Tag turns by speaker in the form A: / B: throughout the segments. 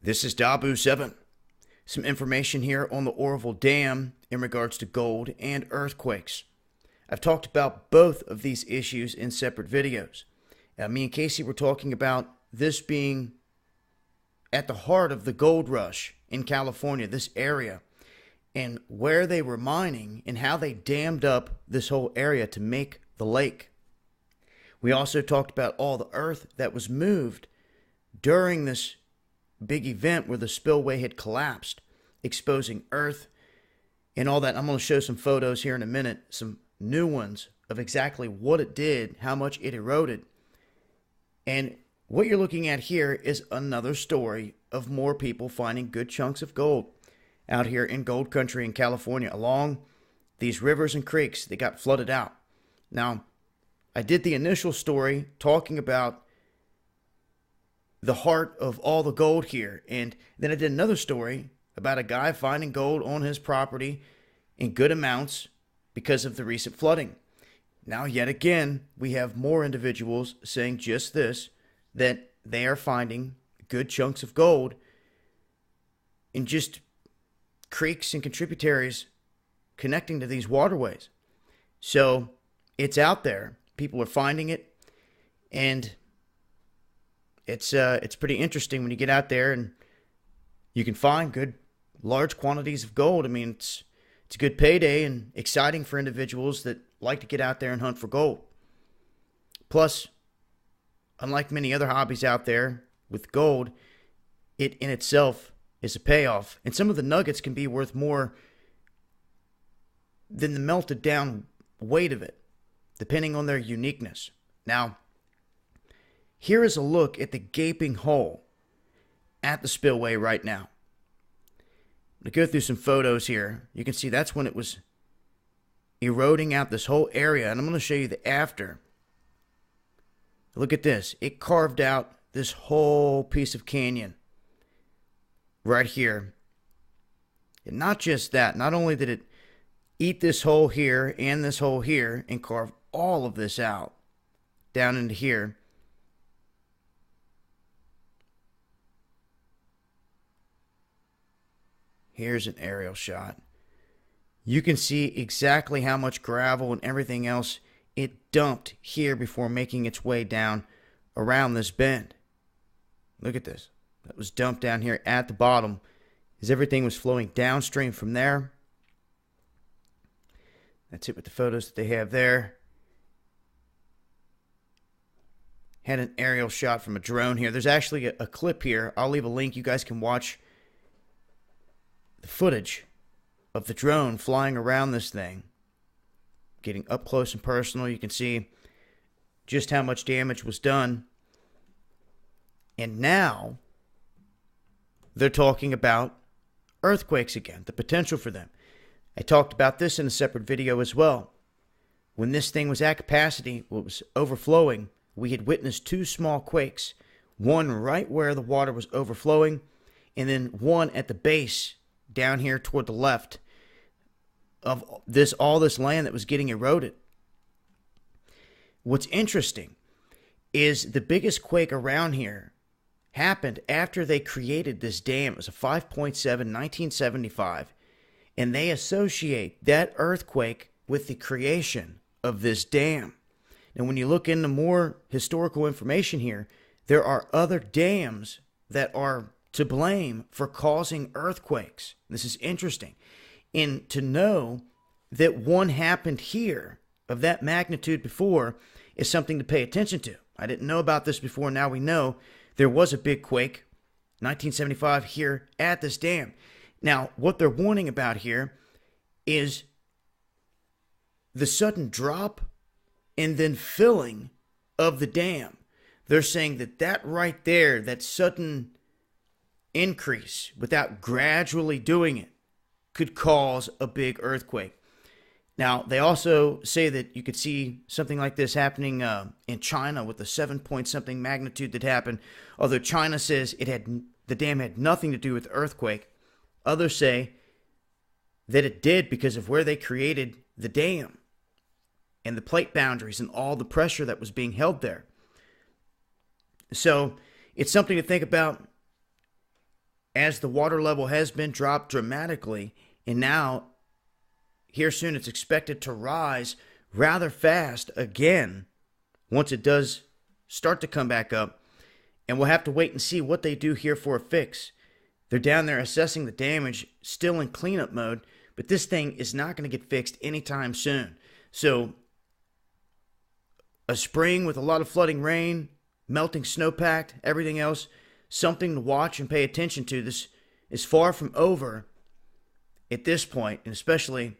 A: This is Dabu7. Some information here on the Oroville Dam in regards to gold and earthquakes. I've talked about both of these issues in separate videos. Me and Casey were talking about this being at the heart of the gold rush in California, this area, and where they were mining and how they dammed up this whole area to make the lake. We also talked about all the earth that was moved during this big event where the spillway had collapsed, exposing earth and all that. I'm going to show some photos here in a minute, some new ones of exactly what it did, how much it eroded. And what you're looking at here is another story of more people finding good chunks of gold out here in gold country in California along these rivers and creeks that got flooded out. Now, I did the initial story talking about the heart of all the gold here. And then I did another story about a guy finding gold on his property in good amounts because of the recent flooding. Now, yet again, we have more individuals saying just this, that they are finding good chunks of gold in just creeks and contributaries connecting to these waterways. So it's out there. People are finding it, and it's pretty interesting when you get out there and you can find good large quantities of gold. I mean, it's a good payday and exciting for individuals that like to get out there and hunt for gold. Plus, unlike many other hobbies out there with gold, it in itself is a payoff. And some of the nuggets can be worth more than the melted down weight of it, depending on their uniqueness. Now, here is a look at the gaping hole at the spillway right now. I'm going to go through some photos here. You can see that's when it was eroding out this whole area. And I'm going to show you the after. Look at this. It carved out this whole piece of canyon right here. And not just that. Not only did it eat this hole here and this hole here and carve all of this out down into here. Here's an aerial shot. You can see exactly how much gravel and everything else it dumped here before making its way down around this bend. Look at this. That was dumped down here at the bottom as everything was flowing downstream from there. That's it with the photos that they have there. Had an aerial shot from a drone here. There's actually a clip here. I'll leave a link. You guys can watch the footage of the drone flying around this thing, getting up close and personal. You can see just how much damage was done. And now they're talking about earthquakes again, the potential for them. I talked about this in a separate video as well. When this thing was at capacity, it was overflowing, we had witnessed two small quakes, one right where the water was overflowing, and then one at the base down here toward the left of all this land that was getting eroded. What's interesting is the biggest quake around here happened after they created this dam. It was a 5.7, 1975, and they associate that earthquake with the creation of this dam. And when you look into more historical information here, there are other dams that are to blame for causing earthquakes. This is interesting. And to know that one happened here of that magnitude before is something to pay attention to. I didn't know about this before. Now we know there was a big quake, 1975, here at this dam. Now, what they're warning about here is the sudden drop and then filling of the dam. They're saying that right there, that sudden increase without gradually doing it, could cause a big earthquake. Now, they also say that you could see something like this happening in China with the 7-point-something magnitude that happened. Although China says the dam had nothing to do with the earthquake, others say that it did because of where they created the dam and the plate boundaries and all the pressure that was being held there. So it's something to think about. as the water level has been dropped dramatically, and now here soon it's expected to rise rather fast again once it does start to come back up. And we'll have to wait and see what they do here for a fix. They're down there assessing the damage, still in cleanup mode, but this thing is not going to get fixed anytime soon. So a spring with a lot of flooding rain, melting snowpack, everything else, something to watch and pay attention to. This is far from over at this point, and especially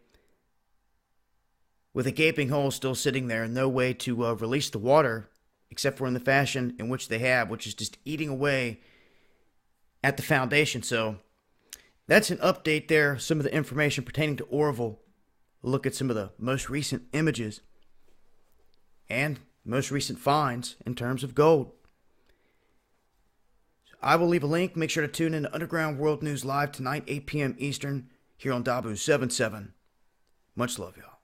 A: with a gaping hole still sitting there and no way to release the water except for in the fashion in which they have, which is just eating away at the foundation. So that's an update there, some of the information pertaining to Oroville. Look at some of the most recent images and most recent finds in terms of gold. So I will leave a link. Make sure to tune in to Underground World News Live tonight, 8 p.m. Eastern, here on Dabu 77. Much love, y'all.